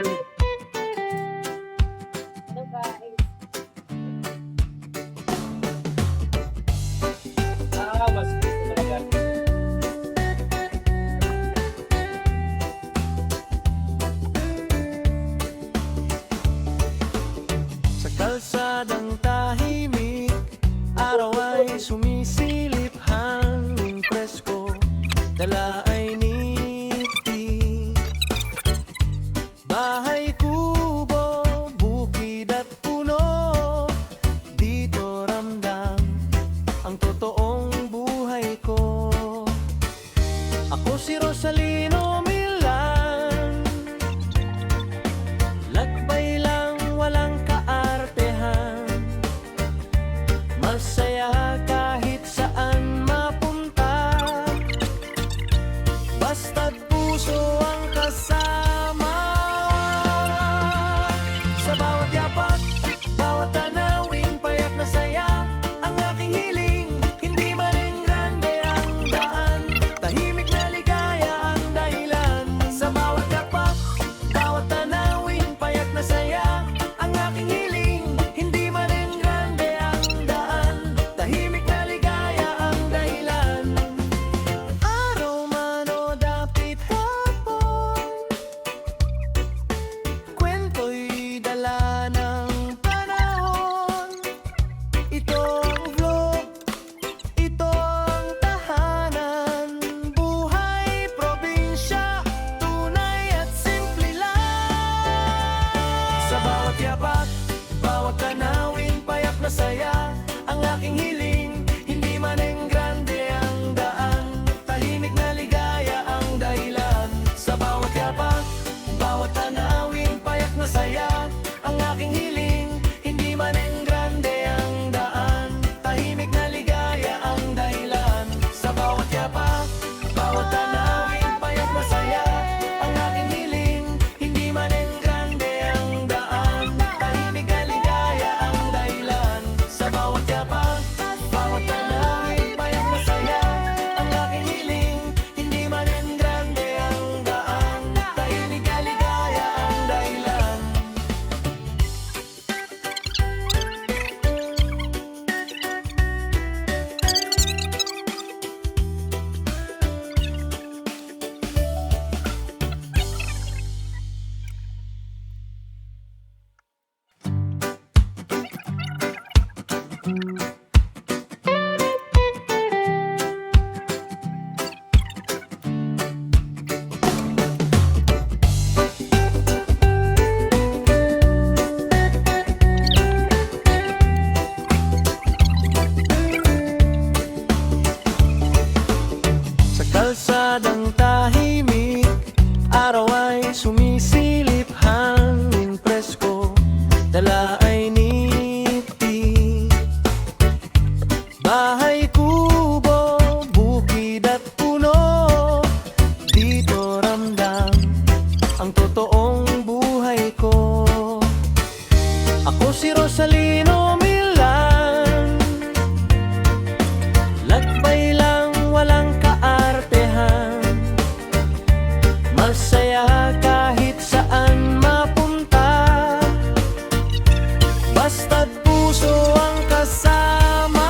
Hello guys. Mas gusto talaga. Sa kalsadang tahimik, araw ay sumisilip, hangin presko, dala ay niti. Bahay kubo, bukid at puno, dito ramdam ang totoong buhay ko. Ako si Rosalino Milan, lakbay lang walang kaartehan, masaya kahit saan mapunta, basta't puso ang kasama. Sa bawat yapak, bawat tanawin, payak na saya ang aking hiling. Hindi maling grande ang daan, tahimik na ligaya ang dahilan. Sa bawat yapak, bawat tanawin, payak na saya ang aking hiling. Hindi maling grande ang daan, tahimik na ligaya ang dahilan. Araw man o dapit hapon, kwento'y dala ng panahon. Ito ang vlog, ito ang tahanan, buhay probinsya, tunay at simple lang. Sa bawat yapak, bawat tanawin, payak na saya ang aking hiling. Hindi maning grande ang daan, tahimik na ligaya ang dahilan. Sa bawat yapak, bawat tanawin, payak na saya ang aking hiling. Hindi maning grande ang daan, tahimik na ligaya ang dahilan. Sa bawat yapak, bawat tanawin, payak na saya ang aking hiling. Hindi maning grande ang daan, tahimik na ligaya ang dahilan. Sa bawat yapak, bawat tanawin, payak na saya ang aking hiling. Hindi maning grande ang daan, tahimik na ligaya ang dahilan. Sa kalsadang tahimik, araw ay sumisilip, hangin presko, dala ay niti. Bahay kubo, bukid at puno, dito ramdam ang totoong buhay ko. Ako si Rosalino Milan, lakbay lang walang kaartehan, masaya kahit saan mapunta, basta't puso ang kasama.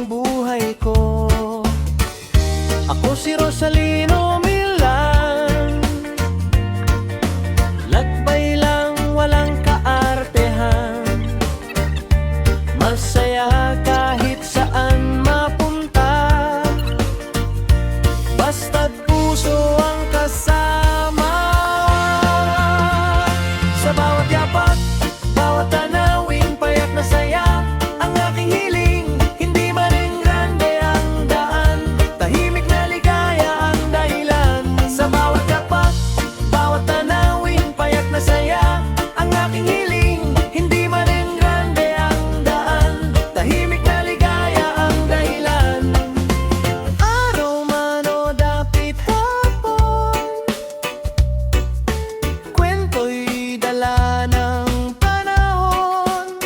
buhay ko. Ako si Rosalino Milan, lakbay lang walang kaartehan, masaya kahit saan mapunta, basta't puso ang kasama. Sa bawat yapak, bawat tanawing payak na saya, ang aking hiling, hindi man rin grande ang daan, tahimik na ligaya ang dahilan. Sa bawat yapak, bawat tanawing payak na saya, ang aking hiling, hindi man rin grande ang daan, tahimik na ligaya ang dahilan. Araw man o dapit hapon, kwento'y dala ng panahon.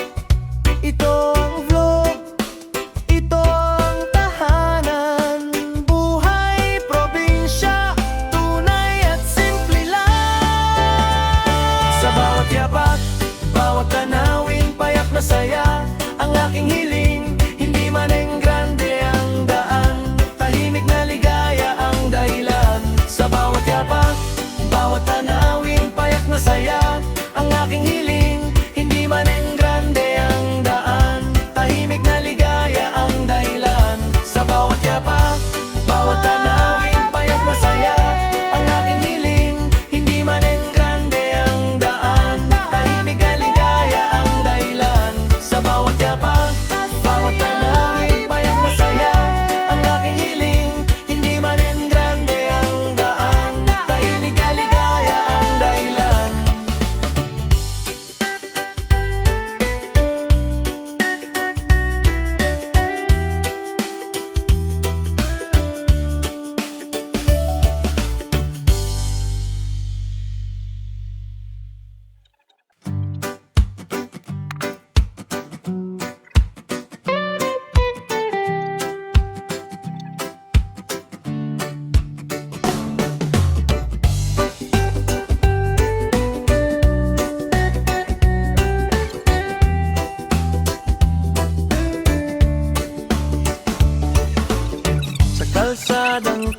Ito ang vlog, ito ang tahanan, buhay probinsya, tunay at simple lang. Sa bawat yapak, bawat tanawin, payak na saya, ang aking hiling, hindi man rin grande ang daan, tahimik na ligaya ang dahilan. Sa bawat yapak, bawat tanawin, payak na saya, ang aking hiling, hindi man rin grande ang daan, tahimik na ligaya ang dahilan. Sa bawat yapak, bawat tanawin, payak na saya, ang aking hiling, hindi man rin grande ang daan, tahimik na ligaya ang dahilan. Sa bawat yapak, bawat tanawin, payak na saya, ang aking hiling, hindi man rin grande ang daan, tahimik na ligaya ang dahilan. Sa kalsadang